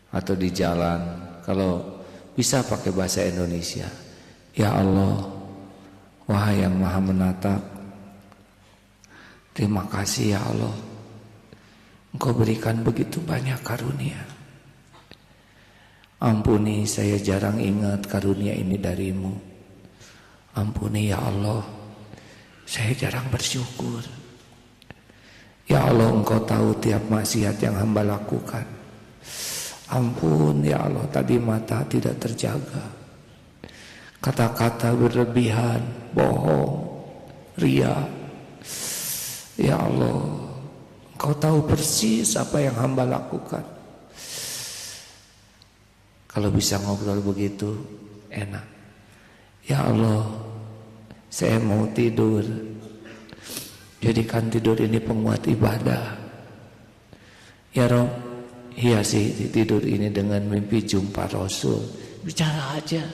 atau di jalan. Kalau bisa pakai bahasa Indonesia. Ya Allah, wahai yang maha menatap, terima kasih ya Allah, Engkau berikan begitu banyak karunia. Ampuni saya jarang ingat karunia ini darimu. Ampuni ya Allah, saya jarang bersyukur. Ya Allah, Engkau tahu tiap maksiat yang hamba lakukan. Ampun ya Allah, tadi mata tidak terjaga, kata-kata berlebihan, bohong, ria. Ya Allah, Engkau tahu persis apa yang hamba lakukan. Kalau bisa ngobrol begitu enak. Ya Allah, saya mau tidur. Jadikan tidur ini penguat ibadah. Ya Rob, hiasi tidur ini dengan mimpi jumpa Rasul. Bicara aja.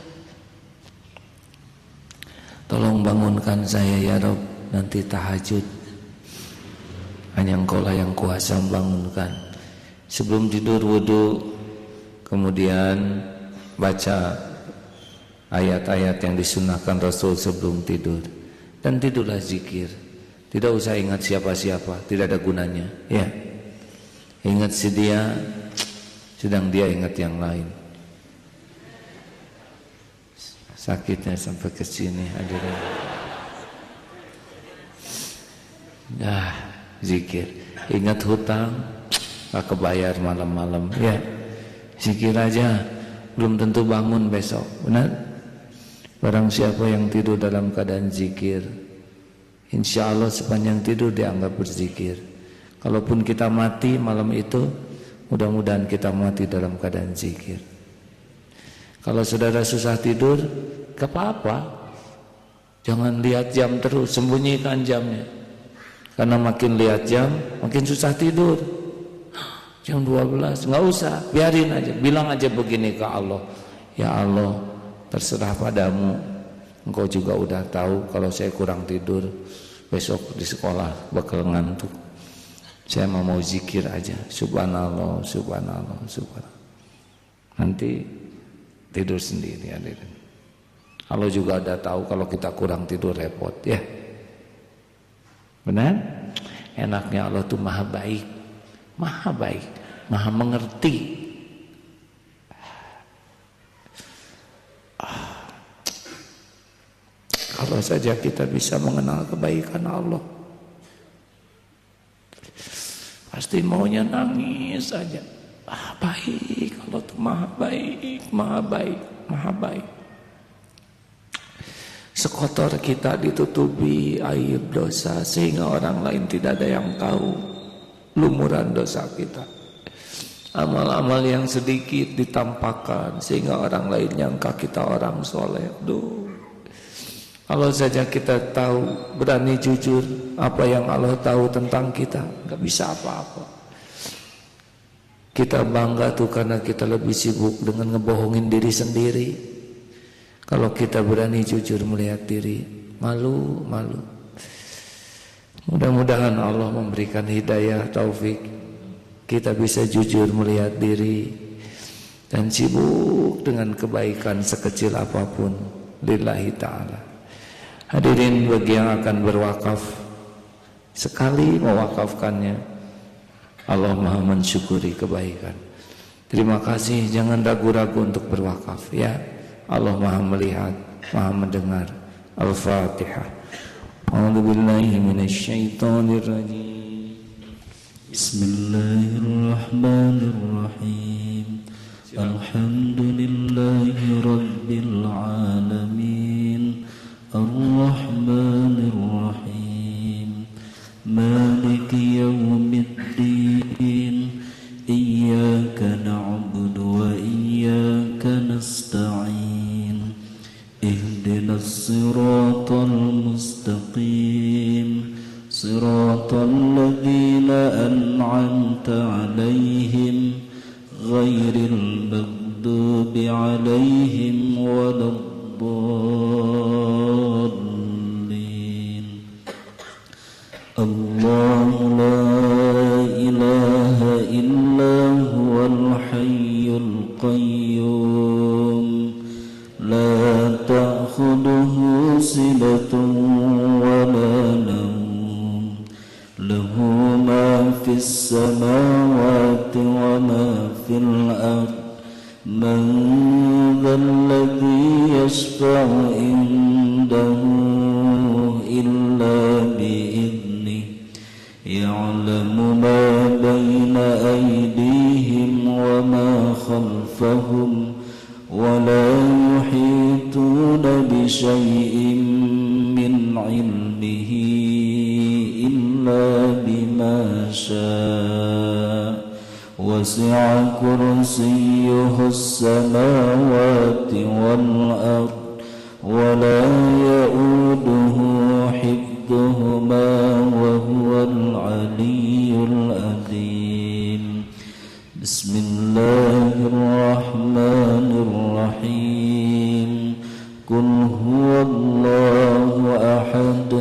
Tolong bangunkan saya ya Rob, nanti tahajud. Hanya Engkau lah yang kuasa membangunkan. Sebelum tidur wudu, kemudian baca ayat-ayat yang disunahkan Rasul sebelum tidur. Dan tidurlah zikir. Tidak usah ingat siapa-siapa, tidak ada gunanya. Ya, ingat si dia, sedang dia ingat yang lain. Sakitnya sampai ke sini hadirin. Nah, zikir. Ingat hutang, gak kebayar malam-malam. Ya, zikir aja, belum tentu bangun besok. Benar? Barang siapa yang tidur dalam keadaan zikir, insya Allah sepanjang tidur dianggap berzikir. Kalaupun kita mati malam itu, mudah-mudahan kita mati dalam keadaan zikir. Kalau saudara susah tidur, gak apa-apa. Jangan lihat jam terus, sembunyikan jamnya. Karena makin lihat jam, makin susah tidur. Jam 12, gak usah, biarin aja. Bilang aja begini ke Allah, ya Allah, terserah padamu. Engkau juga udah tahu kalau saya kurang tidur, besok di sekolah bakal ngantuk. Saya mau zikir aja, subhanallah, subhanallah, subhanallah. Nanti tidur sendiri ya. Allah juga udah tahu kalau kita kurang tidur repot ya. Benar? Enaknya Allah tuh maha baik, maha mengerti. Kalau saja kita bisa mengenal kebaikan Allah, pasti maunya nangis saja. Baik, Allah itu maha baik, maha baik, maha baik. Sekotor kita ditutupi aib dosa sehingga orang lain tidak ada yang tahu lumuran dosa kita. Amal-amal yang sedikit ditampakkan sehingga orang lain nyangka kita orang soleh. Kalau saja kita tahu, berani jujur apa yang Allah tahu tentang kita, gak bisa apa-apa. Kita bangga tuh karena kita lebih sibuk dengan ngebohongin diri sendiri. Kalau kita berani jujur melihat diri, malu. Mudah-mudahan Allah memberikan hidayah, taufik. Kita bisa jujur melihat diri dan sibuk dengan kebaikan sekecil apapun lillahi ta'ala. Hadirin, bagi yang akan berwakaf, sekali mewakafkannya, Allah maha mensyukuri kebaikan. Terima kasih, jangan ragu-ragu untuk berwakaf ya. Allah maha melihat, maha mendengar. Al-Fatihah. A'udzu billahi minasyaitonir rajim. Bismillahirrahmanirrahim. Alhamdulillahi rabbil alamin. Ar-Rahmanir-Rahim. Maliki yawmiddin. Iyyaka na'budu wa iyyaka nasta'in. Ihdinas siratal mustaqim. Siratal ladzina an'amta 'alaihim ghairil maghdubi 'alaihim waladdallin. Allahu la ilaha illa huwal hayyul qayyum. La ta'khudhuhu sinatun wa la nawm. Lahu ma fis samawati wa ma fil ardh. Man dhal ladzi yashfa'u عنده إلا بإذنه يعلم ما بين أيديهم وما خلفهم ولا يحيطون بشيء من علمه إلا بما شاء وسع كرسيه السماوات والأرض ولا يؤوده حفظهما وهو العلي العظيم بسم الله الرحمن الرحيم قل هو الله أحد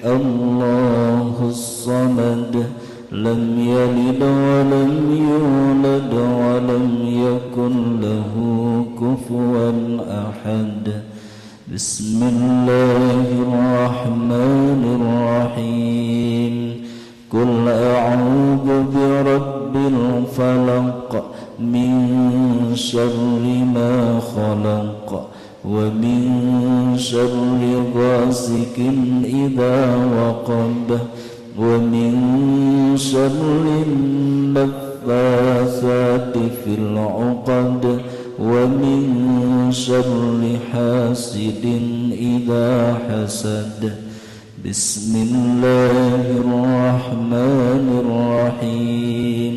الله الصمد لم يلد ولم يولد ولم يكن له كفوا أحد بسم الله الرحمن الرحيم قل أعوذ برب الفلق من شر ما خلق ومن شر غاسق إذا وقب ومن شر النفاثات في العقد ومن شر حاسد إذا حسد بسم الله الرحمن الرحيم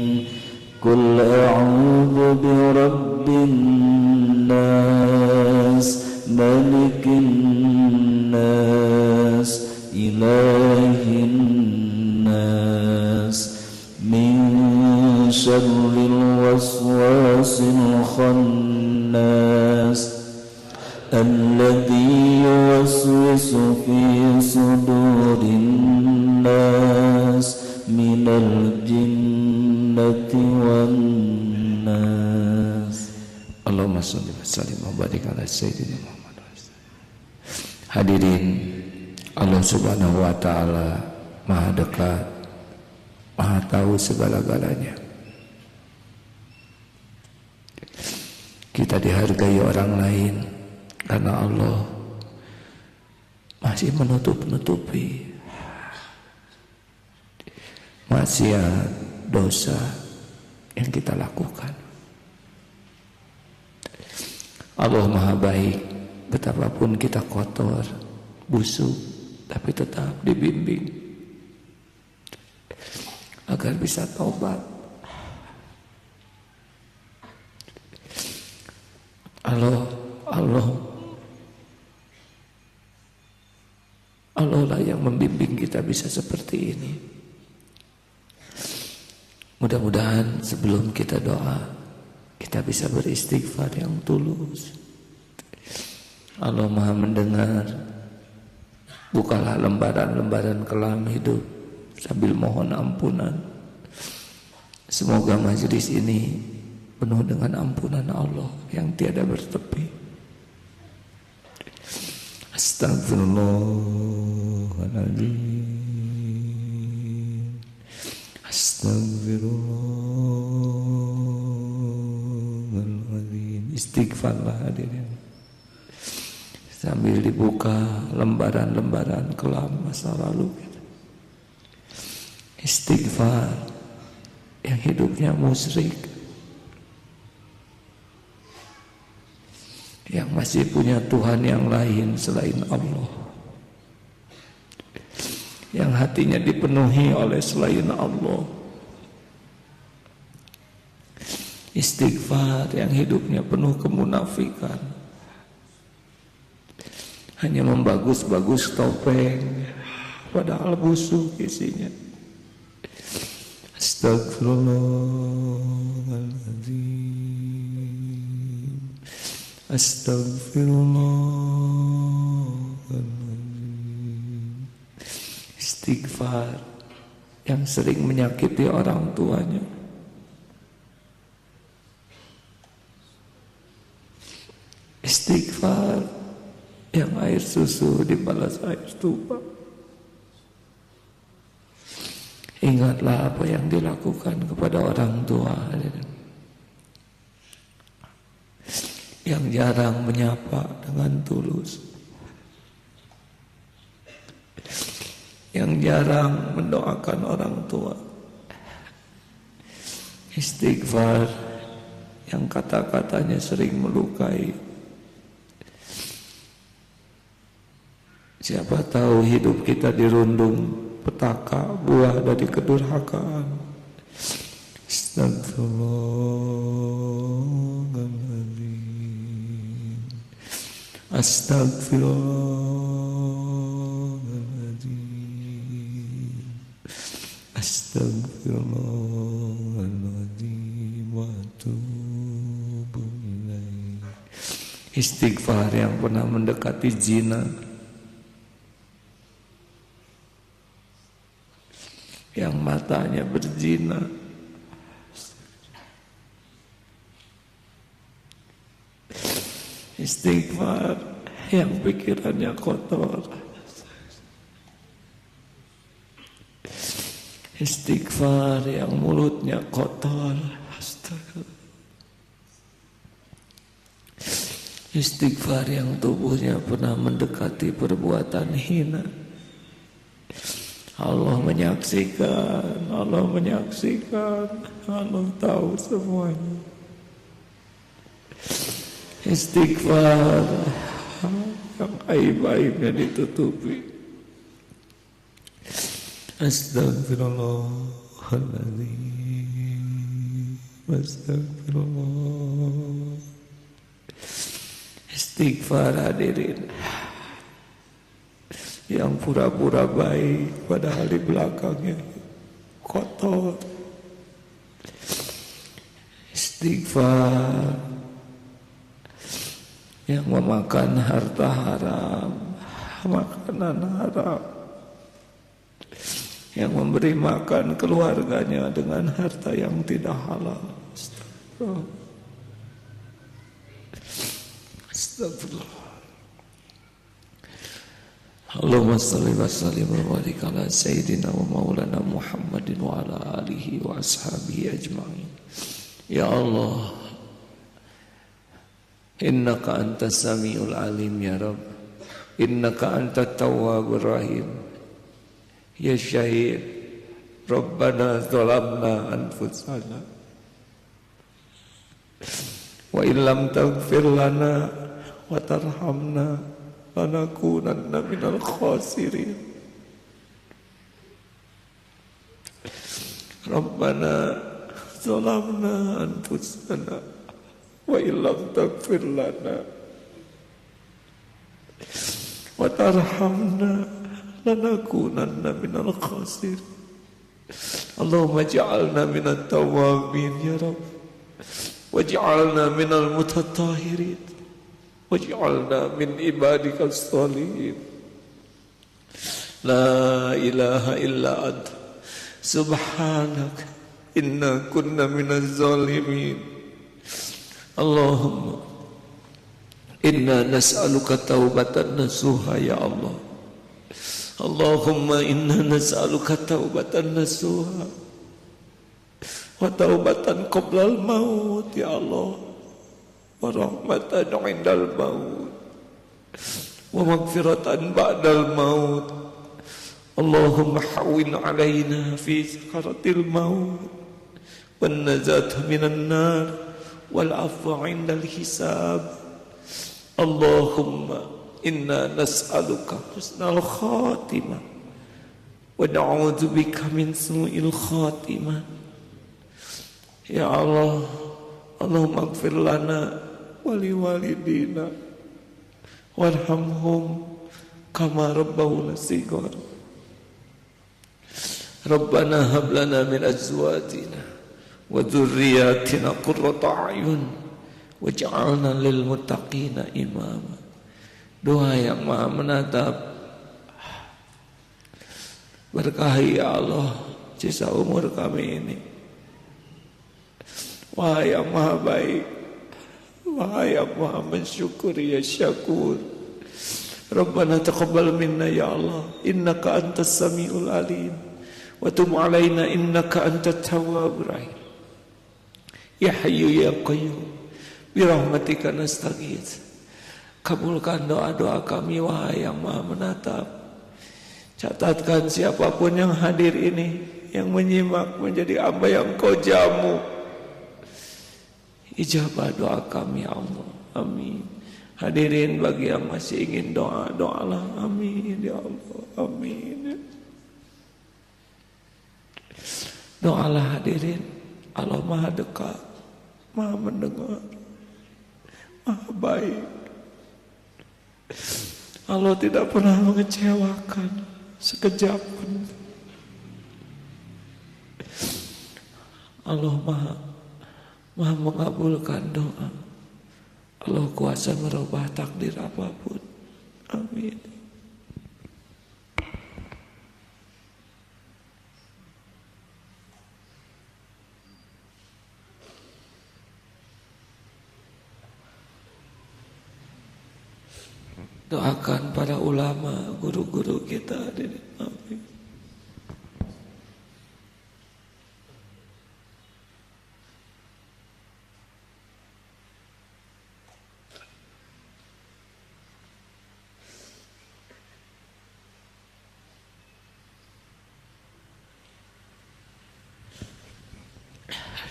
قل أعوذ برب الناس ملك الناس إله الناس من شر الوسواس الخناس الذي يوسوس في صدور الناس من الجنة والناس. Allahumma shalli wa sallim wa barik ala sayyidina Muhammad. Hadirin, Allah Subhanahu wa taala Maha dekat, Maha tahu segala-galanya. Kita dihargai orang lain karena Allah masih menutup-nutupi maksiat, dosa yang kita lakukan. Allah Maha baik, betapapun kita kotor, busuk, tapi tetap dibimbing agar bisa taubat. Allah lah yang membimbing kita bisa seperti ini. Mudah-mudahan sebelum kita doa, kita bisa beristighfar yang tulus. Allah Maha mendengar. Bukalah lembaran-lembaran kelam hidup sambil mohon ampunan. Semoga majelis ini penuh dengan ampunan Allah yang tiada bertepi. Astagfirullahaladzim. Astagfirullahaladzim. Istighfarlah hadirin. Sambil dibuka lembaran-lembaran kelam masa lalu. Istighfar yang hidupnya musyrik, yang masih punya Tuhan yang lain selain Allah, yang hatinya dipenuhi oleh selain Allah. Istighfar yang hidupnya penuh kemunafikan, hanya membagus-bagus topeng padahal busuk isinya. Astagfirullahaladzim. Astagfirullahaladzim. Istighfar yang sering menyakiti orang tuanya. Istighfar yang air susu dibalas air tuba. Ingatlah apa yang dilakukan kepada orang tua yang jarang menyapa dengan tulus, yang jarang mendoakan orang tua. Istighfar yang kata-katanya sering melukai. Siapa tahu hidup kita dirundung petaka buah dari kedurhakaan. Astagfirullahaladzim. Astagfirullahaladzim. Astagfirullahaladzim wa atubu ilaih. Istighfar yang pernah mendekati zina, yang matanya berzina, istighfar yang pikirannya kotor, istighfar yang mulutnya kotor, istighfar yang tubuhnya pernah mendekati perbuatan hina. Allah menyaksikan, Allah menyaksikan, Allah tahu semuanya. Istighfar yang aib-aibnya ditutupi. Astagfirullahaladzim. Astagfirullah. Istighfar hadirin yang pura-pura baik padahal di belakangnya kotor. Istighfar yang memakan harta haram, makanan haram, yang memberi makan keluarganya dengan harta yang tidak halal. Astagfirullah. Allahumma salli wa sallim wa barik ala sayyidina wa maulana Muhammadin wa ala alihi wa ashabihi ajma'in. Ya Allah, innaka antas samiul alim ya Rabb, innaka antat tawwabur rahim. Ya syahid, Rabbana zalamna anfusana wa illam taghfir lana wa tarhamna lanakunanna minal khasirin. Rabbana zalamna anfusana wa illam taghfir lana wa tarhamna lanakunanna minal khasirin. Allahumma ja'alna minat tawwabin ya Rabb, waj'alna minal mutatahhirin, waj'alna min ibadikas shalihin. La ilaha illa anta subhanaka inna kunna minaz zalimin. Allahumma inna nas'aluka taubatan nasuha ya Allah. Allahumma inna nas'aluka taubatan nasuha wa taubatan qoblal maut ya Allah, wa rahmatan indal maut, wa maghfiratan ba'dal maut. Allahumma hawwin alaina fi sakaratil maut, wan najata minan nar, wal afwa indal hisab. Allahumma inna nas'aluka husnal khatimah wa na'udzu bika min su'il khatimah. Ya Allah, Allahumma ighfir lana wa liwalidina warhamhum kama rabbawna shighar. Rabbana hab lana min azwajina wa dhurriyyatina qurrata a'yun waj'alna lil muttaqina imama. Doa yang maha menatap. Berkahi ya Allah sisa umur kami ini. Wahai yang maha baik, wahai yang maha mensyukuri ya syakur. Rabbana taqabbal minna ya Allah, innaka antas samiul alim, wa tub alaina innaka antat tawwabur rahim. Ya hayyu ya qayyum bi rahmatika nastaghits. Kabulkan doa-doa kami wahai yang maha menatap. Catatkan siapapun yang hadir ini, yang menyimak menjadi hamba yang Kau jamu. Ijabah doa kami ya Allah. Amin. Hadirin bagi yang masih ingin doa, doalah. Amin ya Allah. Amin. Doalah hadirin. Allah Maha dekat, Maha mendengar, Maha baik. Allah tidak pernah mengecewakan sekejap pun. Allah Maha mengabulkan doa. Allah kuasa merubah takdir apapun. Amin. Doakan para ulama, guru-guru kita. Amin.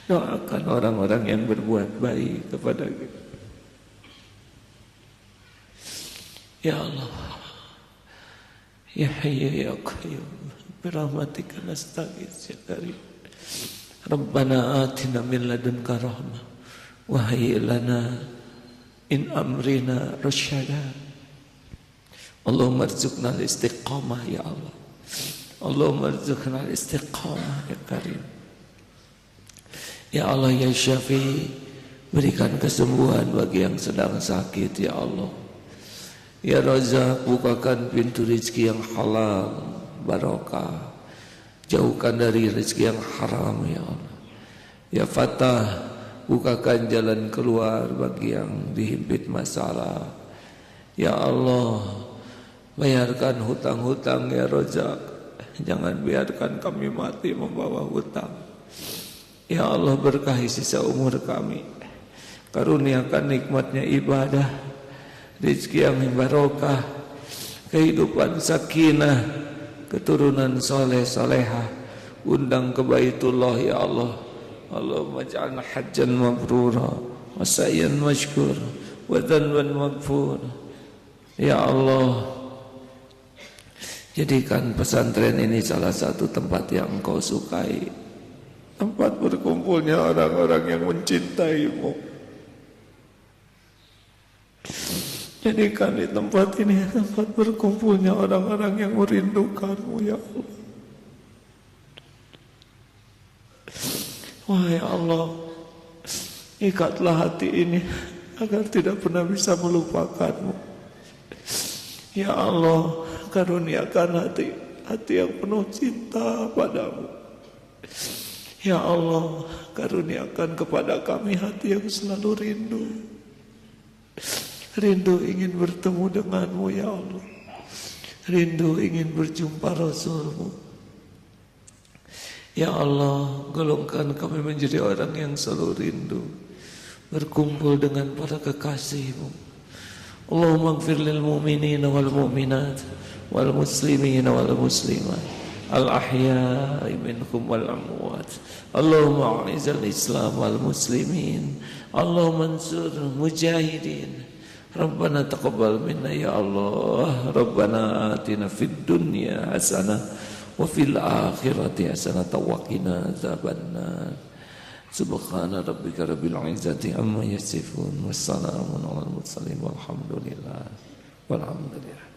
Doakan orang-orang yang berbuat baik kepada kita. Ya Allah, Ya Hayyu Ya Qayyum, birahmatika nastaghits ya Karim. Rabbana atina min ladunka rahmah wa hayyi lana in amrina rasyada. Allahumma arzuqna al-istiqamah ya Allah. Allahumma arzuqna al-istiqamah ya Karim. Ya Allah ya Syafi, berikan kesembuhan bagi yang sedang sakit ya Allah. Ya Razak, bukakan pintu rezeki yang halal, barokah. Jauhkan dari rezeki yang haram ya Allah. Ya Fatah, bukakan jalan keluar bagi yang dihimpit masalah. Ya Allah, bayarkan hutang-hutang ya Razak. Jangan biarkan kami mati membawa hutang. Ya Allah, berkahi sisa umur kami. Karuniakan nikmatnya ibadah, rezeki yang barokah, kehidupan sakinah, keturunan soleh solehah. Undang ke Baitullah ya Allah. Allahumma ja'alna hajjan mabrura wa sa'yan mashkur wa dhanban maghfur. Ya Allah, jadikan pesantren ini salah satu tempat yang Engkau sukai, tempat berkumpulnya orang-orang yang mencintai-Mu. Jadikan di tempat ini tempat berkumpulnya orang-orang yang merindukan-Mu ya Allah. Wahai Allah, ikatlah hati ini agar tidak pernah bisa melupakan-Mu. Ya Allah, karuniakan hati yang penuh cinta padamu. Ya Allah, karuniakan kepada kami hati yang selalu rindu. Rindu ingin bertemu denganmu ya Allah. Rindu ingin berjumpa Rasul-Mu. Ya Allah, golongkan kami menjadi orang yang selalu rindu berkumpul dengan para kekasih-Mu. Allahumma ighfir lil mu'minina wal mu'minat wal muslimina wal muslimat al ahya'i minhum wal amwat. Allahumma a'izal islam wal muslimin. Allahumma ansur mujahidin. Rabbana taqabbal minna ya Allah. Rabbana atina fid dunya hasanah wa fil akhirati hasanah wa qina adzabannar. Subhana rabbika rabbil izzati amma yasifun. Wassalamun alal mursalin walhamdulillah. Walhamdulillah.